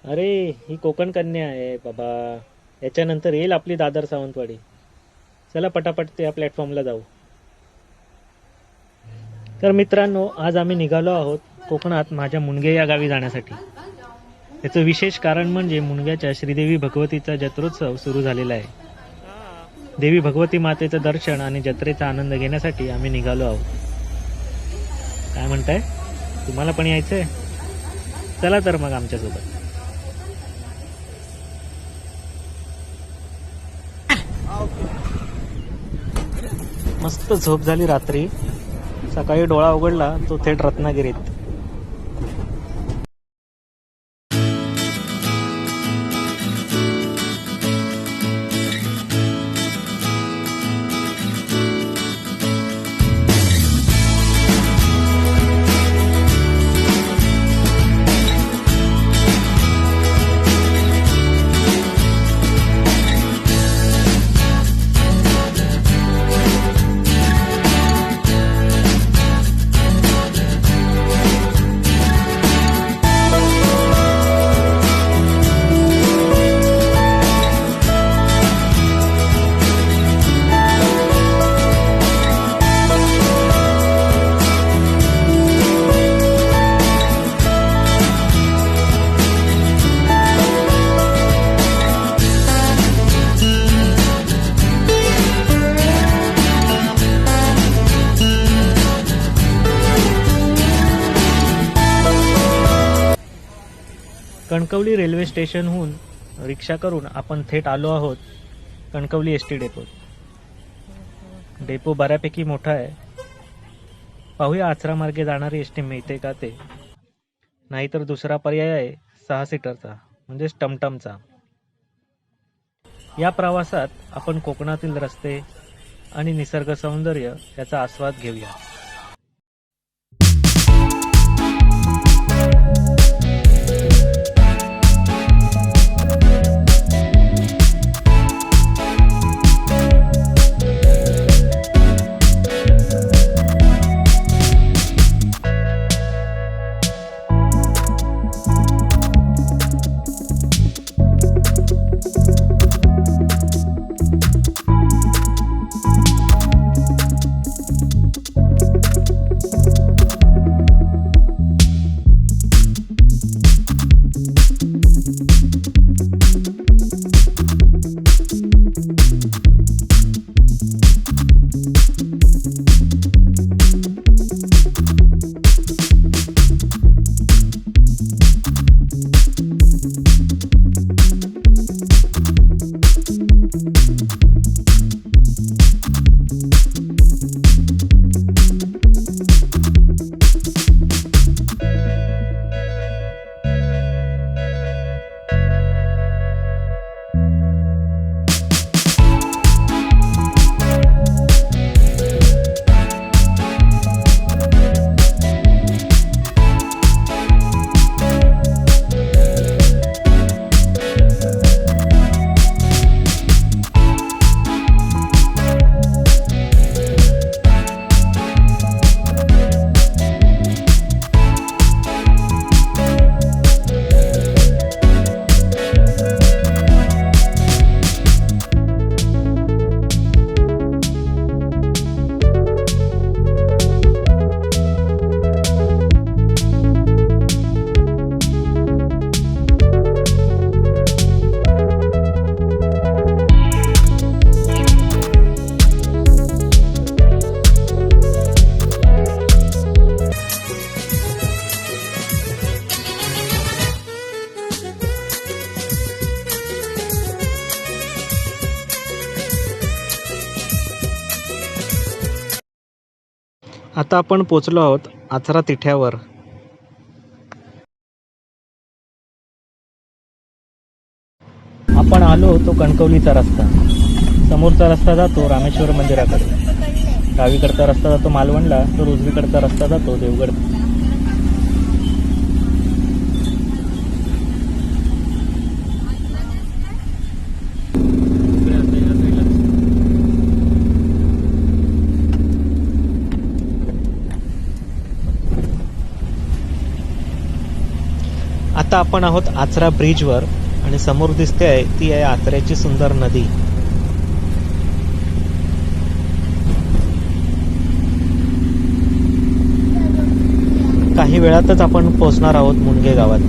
अरे ही कोकण कन्या आहे बाबा, याच्यानंतर येईल आपली दादर सावंतवाडी. चला पटापट त्या प्लॅटफॉर्मला जाऊ. तर मित्रांनो, आज आम्ही निघालो आहोत कोकणात माझ्या मुणगे या गावी जाण्यासाठी. याचं विशेष कारण म्हणजे मुणग्याच्या श्रीदेवी भगवतीचा जत्रोत्सव सुरू झालेला आहे. देवी भगवती मातेचं दर्शन आणि जत्रेचा आनंद घेण्यासाठी आम्ही निघालो आहोत. काय म्हणताय, तुम्हाला पण यायचंय? चला तर मग आमच्यासोबत. मस्त झोप झाली रात्री. सकाळी डोळा उघडला तो थेट रत्नागिरीत. कणकवली रेल्वे स्टेशनहून रिक्षा करून आपण थेट आलो आहोत कणकवली एस टी डेपोत. डेपो बऱ्यापैकी मोठा आहे. पाहूया आचरा मार्गे जाणारी एस टी मिळते का ते, नाहीतर दुसरा पर्याय आहे 6 सीटरचा म्हणजेच टमटमचा. या प्रवासात आपण कोकणातील रस्ते आणि निसर्ग सौंदर्य याचा आस्वाद घेऊया. आता आपण पोचलो आहोत आचरा तिठ्यावर. आपण आलो तो कणकवलीचा रस्ता. समोरचा रस्ता जातो रामेश्वर मंदिराकडे, डावीकडचा रस्ता जातो मालवणला, तर उजवीकडचा रस्ता जातो देवगड. आता आपण आहोत आचरा ब्रिजवर आणि समोर दिसते आहे ती आहे आचऱ्याची सुंदर नदी. काही वेळातच आपण पोहोचणार आहोत मुनगे गावात.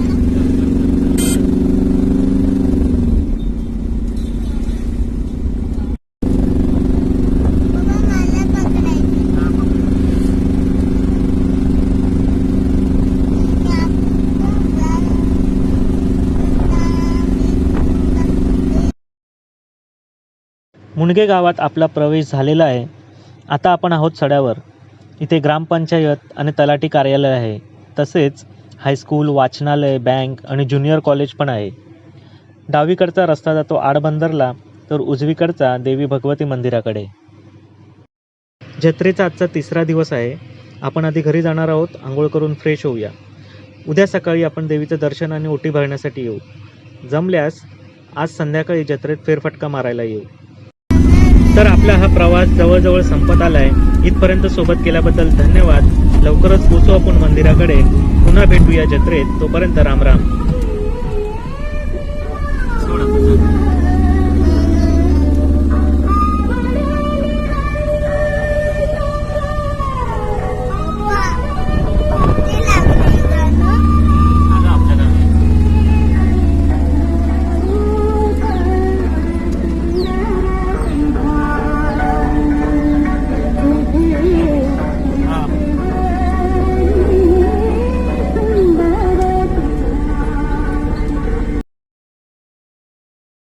मुनगे गावात आपला प्रवेश झालेला आहे. आता आपण आहोत सड्यावर. इथे ग्रामपंचायत आणि तलाठी कार्यालय आहे. तसेच हायस्कूल, वाचनालय, बँक आणि ज्युनियर कॉलेज पण आहे. डावीकडचा रस्ता जातो आडबंदरला, तर उजवीकडचा देवी भगवती मंदिराकडे. जत्रेचा आजचा 3रा दिवस आहे. आपण आधी घरी जाणार आहोत. आंघोळ करून फ्रेश होऊया. उद्या सकाळी आपण देवीचं दर्शन आणि ओटी भरण्यासाठी येऊ. जमल्यास आज संध्याकाळी जत्रेत फेरफटका मारायला येऊ. तर आपला हा प्रवास जवळजवळ संपत आलाय. इथपर्यंत सोबत केल्याबद्दल धन्यवाद. लवकरच पोचू आपण मंदिराकडे. पुन्हा भेटूया जत्रेत. तोपर्यंत राम राम.